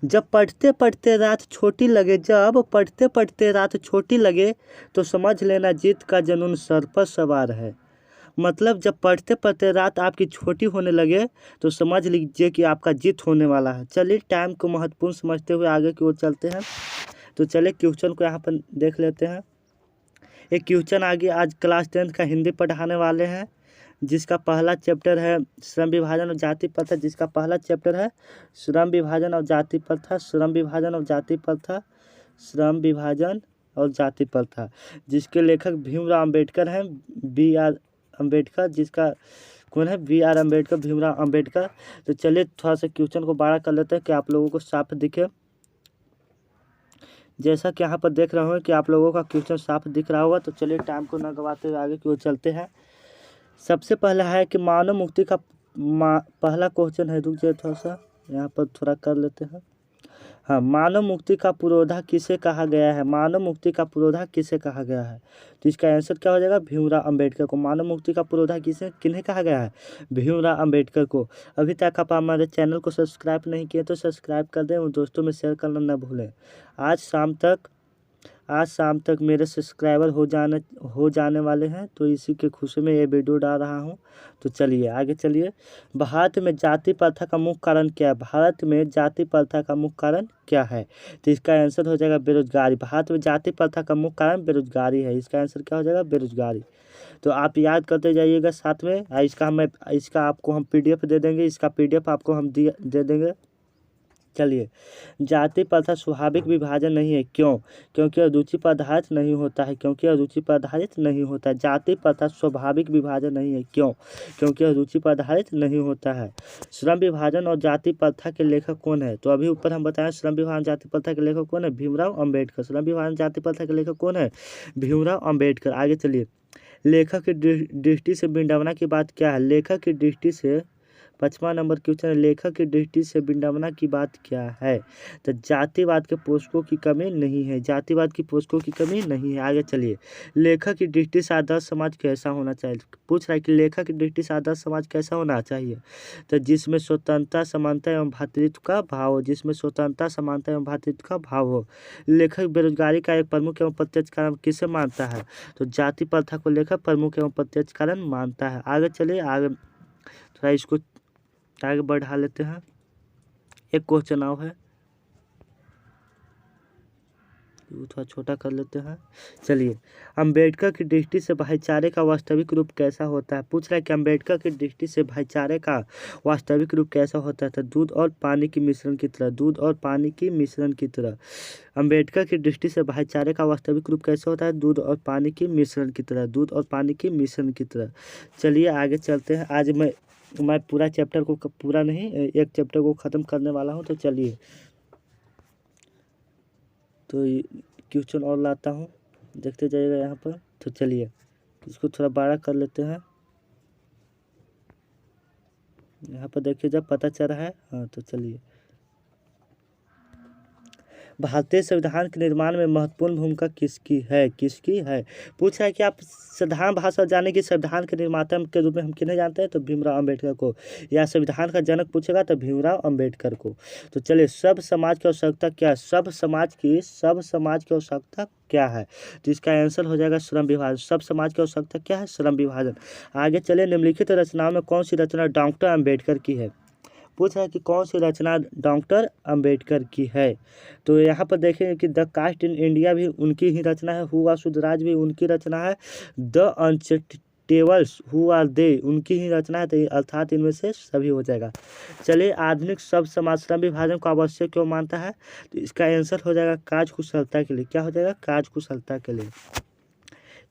जब पढ़ते पढ़ते रात छोटी लगे, जब पढ़ते पढ़ते रात छोटी लगे, तो समझ लेना जीत का जुनून सर पर सवार है। मतलब जब पढ़ते पढ़ते रात आपकी छोटी होने लगे, तो समझ लीजिए कि आपका जीत होने वाला है। चलिए टाइम को महत्वपूर्ण समझते हुए आगे की ओर चलते हैं। तो चलिए क्वेश्चन को यहाँ पर देख लेते हैं। एक क्वेश्चन आगे आज क्लास 10 का हिंदी पढ़ाने वाले हैं, जिसका पहला चैप्टर है श्रम विभाजन और जाति प्रथा। जिसका पहला चैप्टर है श्रम विभाजन और जाति प्रथा, श्रम विभाजन और जाति प्रथा, श्रम विभाजन और जाति प्रथा, जिसके लेखक भीमराव अम्बेडकर हैं, B.R. अम्बेडकर। जिसका कौन है? B.R. अम्बेडकर, भीमराव अम्बेडकर। तो चलिए थोड़ा सा क्वेश्चन को बड़ा कर लेते हैं कि आप लोगों को साफ दिखे। जैसा कि यहाँ पर देख रहे हो कि आप लोगों का क्वेश्चन साफ दिख रहा होगा। तो चलिए टाइम को न गवाते हुए आगे की ओर चलते हैं। सबसे पहला है कि मानव मुक्ति का पहला क्वेश्चन है, रुक जाइए थोड़ा सा, यहाँ पर थोड़ा कर लेते हैं। हाँ, मानव मुक्ति का पुरोधा किसे कहा गया है? मानव मुक्ति का पुरोधा किसे कहा गया है? तो इसका आंसर क्या हो जाएगा? भीमराव अम्बेडकर को। मानव मुक्ति का पुरोधा किन्हें कहा गया है? भीमराव अम्बेडकर को। अभी तक आप हमारे चैनल को सब्सक्राइब नहीं किए तो सब्सक्राइब कर दें और दोस्तों में शेयर करना न भूलें। आज शाम तक मेरे सब्सक्राइबर हो जाने वाले हैं, तो इसी के खुशी में ये वीडियो डाल रहा हूँ। तो चलिए आगे चलिए। भारत में जाति प्रथा का मुख्य कारण क्या है? भारत में जाति प्रथा का मुख्य कारण क्या है? तो इसका आंसर हो जाएगा बेरोजगारी। भारत में जाति प्रथा का मुख्य कारण बेरोजगारी है। इसका आंसर क्या हो जाएगा? बेरोजगारी। तो आप याद करते जाइएगा साथ में। इसका आपको हम PDF दे देंगे, इसका PDF आपको हम दे देंगे। चलिए, जाति प्रथा स्वाभाविक विभाजन नहीं है। क्यों? क्योंकि अरुचि पर आधारित नहीं होता है। क्योंकि अरुचि पर आधारित नहीं होता है। जाति प्रथा स्वाभाविक विभाजन नहीं है। क्यों? क्योंकि अरुचि पर आधारित नहीं होता है। श्रम विभाजन और जाति प्रथा के लेखक कौन है? तो अभी ऊपर हम बताएं श्रम विभाजन जाति प्रथा के लेखक कौन है? भीमराव अम्बेडकर। श्रम विभाजन जाति प्रथा के लेखक कौन है? भीमराव अम्बेडकर। आगे चलिए। लेखक की दृष्टि से विडंबना की बात क्या है? लेखक की दृष्टि से 5वां नंबर क्वेश्चन है, लेखक की दृष्टि से विडंबना की बात क्या है? तो जातिवाद के पोषकों की कमी नहीं है। जातिवाद की पोषकों की कमी नहीं है। आगे चलिए। लेखक की दृष्टि से आदर्श समाज कैसा होना चाहिए? पूछ रहा है कि लेखक की दृष्टि से आदर्श समाज कैसा होना चाहिए? तो जिसमें स्वतंत्रता, समानता एवं भ्रातृत्व का भाव हो। जिसमें स्वतंत्रता, समानता एवं भ्रातृत्व का भाव हो। लेखक बेरोजगारी का एक प्रमुख एवं प्रत्यक्ष कारण किसे मानता है? तो जाति प्रथा को लेखक प्रमुख एवं प्रत्यक्ष कारण मानता है। आगे चलिए, आगे थोड़ा इसको आगे बढ़ा लेते हैं। एक क्वेश्चन और है, थोड़ा छोटा कर लेते हैं। चलिए, अंबेडकर की दृष्टि से भाईचारे का वास्तविक रूप कैसा होता है? पूछ रहा है कि अंबेडकर की दृष्टि से भाईचारे का वास्तविक रूप कैसा होता है? तो दूध और पानी की मिश्रण की तरह। दूध और पानी की मिश्रण की तरह। अंबेडकर की दृष्टि से भाईचारे का वास्तविक रूप कैसा होता है? दूध और पानी की मिश्रण की तरह। दूध और पानी की मिश्रण की तरह। चलिए आगे चलते हैं। आज मैं पूरा चैप्टर को पूरा नहीं, एक चैप्टर को ख़त्म करने वाला हूँ। तो चलिए, तो क्वेश्चन और लाता हूँ, देखते जाइएगा यहाँ पर। तो चलिए इसको थोड़ा बड़ा कर लेते हैं। यहाँ पर देखिए जब पता चल रहा है। हाँ, तो चलिए। भारतीय संविधान के निर्माण में महत्वपूर्ण भूमिका किसकी है? किसकी है? पूछा है कि आप साधारण भाषा जाने की संविधान के निर्माता के रूप में हम किन्हें जानते हैं? तो भीमराव अम्बेडकर को। या संविधान का जनक पूछेगा तो भीमराव अम्बेडकर को। तो चलिए, सब समाज की आवश्यकता क्या है? सब समाज की आवश्यकता क्या है? तो इसका आंसर हो जाएगा श्रम विभाजन। सब समाज की आवश्यकता क्या है? श्रम विभाजन। आगे चलिए। निम्नलिखित रचनाओं में कौन सी रचना डॉक्टर अम्बेडकर की है? पूछ रहा है कि कौन सी रचना डॉक्टर अम्बेडकर की है? तो यहाँ पर देखेंगे कि द कास्ट इन इंडिया भी उनकी ही रचना है। हु आर शुद्धराज भी उनकी रचना है। द अनचेटेबल्स हु आर दे उनकी ही रचना है। तो अर्थात इनमें से सभी हो जाएगा। चलिए, आधुनिक सब समाज श्रम विभाजन को आवश्यक क्यों मानता है? तो इसका आंसर हो जाएगा कार्य कुशलता के लिए। क्या हो जाएगा? कार्य कुशलता के लिए।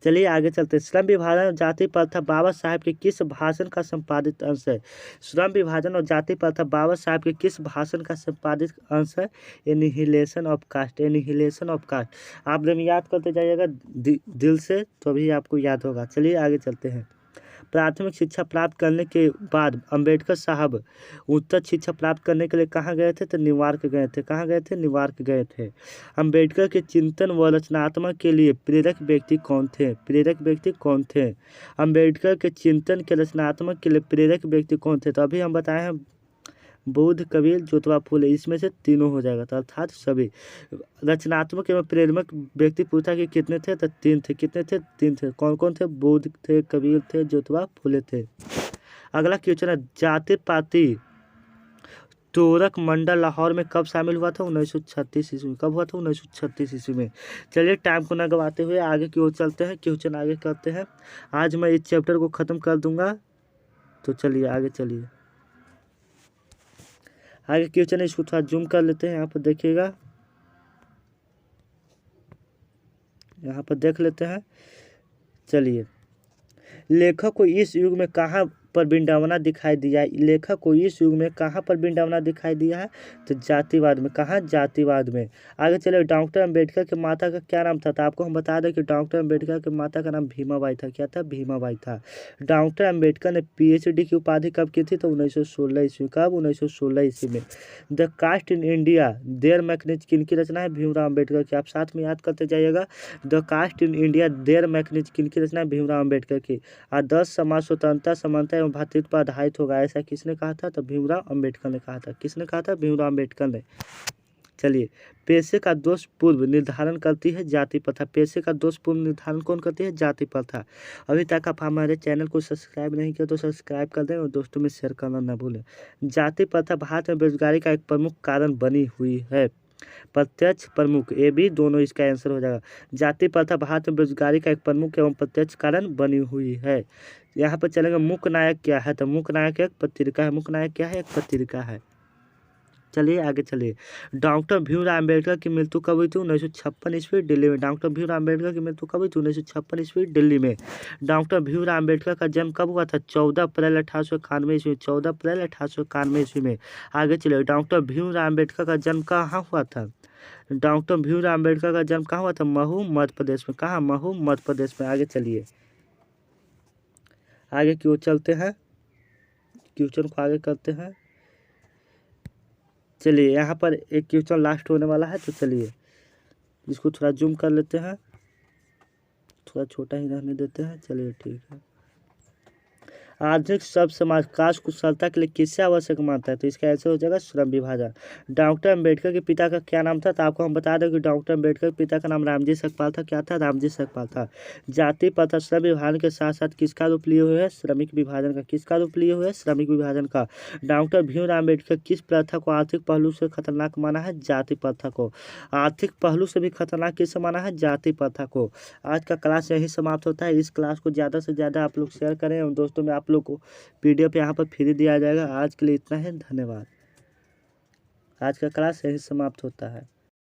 चलिए आगे चलते हैं। श्रम विभाजन और जाति प्रथा बाबा साहेब के किस भाषण का संपादित अंश है? श्रम विभाजन और जाति प्रथा बाबा साहेब के किस भाषण का संपादित अंश है? Annihilation of caste. Annihilation of caste. आप जब याद करते जाइएगा दिल से, तो अभी आपको याद होगा। चलिए आगे चलते हैं। प्राथमिक शिक्षा प्राप्त करने के बाद अम्बेडकर साहब उच्च शिक्षा प्राप्त करने के लिए कहाँ गए थे? तो न्यूयॉर्क गए थे। कहाँ गए थे? न्यूयॉर्क गए थे। अम्बेडकर के चिंतन व रचनात्मक के लिए प्रेरक व्यक्ति कौन थे? प्रेरक व्यक्ति कौन थे? अम्बेडकर के चिंतन के रचनात्मक के लिए प्रेरक व्यक्ति कौन थे? तो अभी हम बताए हैं बुद्ध, कबीर, जोतवा फूले, इसमें से तीनों हो जाएगा। तो अर्थात सभी। रचनात्मक एवं प्रेरक व्यक्ति पूछा कि कितने थे, तो 3 थे। कितने थे? 3 थे। कौन कौन थे? बुद्ध थे, कबीर थे, जोतवा फूले थे। अगला क्वेश्चन है, जाति पाति तोरक मंडल लाहौर में कब शामिल हुआ था? 1936 ईस्वी में। कब हुआ था? 1936 ईस्वी में। चलिए टाइम को न गवाते हुए आगे की ओर चलते हैं, क्वेश्चन आगे करते हैं। आज मैं इस चैप्टर को ख़त्म कर दूंगा, तो चलिए आगे चलिए। आगे क्वेश्चन है, इसको थोड़ा जूम कर लेते हैं। यहाँ पर देखिएगा, यहाँ पर देख लेते हैं। चलिए, लेखक को इस युग में कहाँ पर विडंबना दिखाई दिया है? लेखक को इस युग में कहाँ पर विडंबना दिखाई दिया है? तो जातिवाद में। कहाँ? जातिवाद में। आगे चले, डॉक्टर अम्बेडकर की माता का क्या नाम था? तो आपको हम बता दें कि डॉक्टर अम्बेडकर की माता का नाम भीमाबाई था। क्या था? भीमाबाई था। डॉक्टर अम्बेडकर ने PhD की उपाधि कब की थी? तो 1916 ईस्वी। कब? 1916 ईस्वी में। The caste in India their mechanism किनकी रचना है? भीमराव अम्बेडकर की। आप साथ में याद करते जाइएगा। The caste in India their mechanism किनकी रचना है? भीमराव अम्बेडकर की। आदर्श समाज स्वतंत्रता, समानता एवं भ्रातृत्व पर आधारित होगा, ऐसा किसने कहा था? तो भीमराव अम्बेडकर ने कहा था। किसने कहा था? भीमराव अम्बेडकर ने। चलिए, पेशे का दोष पूर्व निर्धारण करती है जाति प्रथा। पेशे का दोष पूर्व निर्धारण कौन करती है? जाति प्रथा। अभी तक आप हमारे चैनल को सब्सक्राइब नहीं किया तो सब्सक्राइब कर दें और दोस्तों में शेयर करना न भूलें। जाति प्रथा भारत में बेरोजगारी का एक प्रमुख कारण बनी हुई है। प्रत्यक्ष, प्रमुख, ये भी दोनों इसका आंसर हो जाएगा। जाति प्रथा भारत में बेरोजगारी का एक प्रमुख एवं प्रत्यक्ष कारण बनी हुई है। यहाँ पर चलेगा, मुख्य नायक क्या है? तो मुख्य नायक एक पत्रिका है। मुख्य नायक क्या है? एक पत्रिका है। चलिए आगे चलिए। डॉक्टर भीमराव अम्बेडकर की मृत्यु कब हुई थी? 1956 ईस्वी, दिल्ली में। डॉक्टर भीमराव अम्बेडकर की मृत्यु कब हुई थी? 1956 ईस्वी, दिल्ली में। डॉक्टर भीमराव अम्बेडकर का जन्म कब हुआ था? 14 अप्रैल 1891 ईस्वी। 14 अप्रैल 1891 ईस्वी में। आगे चलिए, डॉक्टर भीमराव अम्बेडकर का जन्म कहाँ हुआ था? डॉक्टर भीमराव अम्बेडकर का जन्म कहाँ हुआ था? महू, मध्य प्रदेश में। कहाँ? महू, मध्य प्रदेश में। आगे चलिए, आगे की ओर चलते हैं, क्वेश्चन को आगे करते हैं। चलिए, यहाँ पर एक क्वेश्चन लास्ट होने वाला है, तो चलिए इसको थोड़ा जूम कर लेते हैं, थोड़ा छोटा ही रहने देते हैं। चलिए ठीक है। आधुनिक सब समाज कास्ट कुशलता के लिए किससे आवश्यक मानता है? तो इसका आंसर हो जाएगा श्रम विभाजन। डॉक्टर अम्बेडकर के पिता का क्या नाम था? तो आपको हम बता दें कि डॉक्टर अम्बेडकर के पिता का नाम रामजी सकपाल था। क्या था? रामजी सकपाल था। जाति प्रथा श्रम विभाजन के साथ साथ किसका रूप लिए हुए है? श्रमिक विभाजन का। किसका रूप लिए हुए है? श्रमिक विभाजन का। डॉक्टर भीमराव अम्बेडकर किस प्रथा को आर्थिक पहलू से खतरनाक माना है? जाति प्रथा को। आर्थिक पहलू से भी खतरनाक किससे माना है? जाति प्रथा को। आज का क्लास यही समाप्त होता है। इस क्लास को ज़्यादा से ज़्यादा आप लोग शेयर करें और दोस्तों में आप लोग को PDF यहाँ पर फ्री दिया जाएगा। आज के लिए इतना ही, धन्यवाद। आज का क्लास यही समाप्त होता है।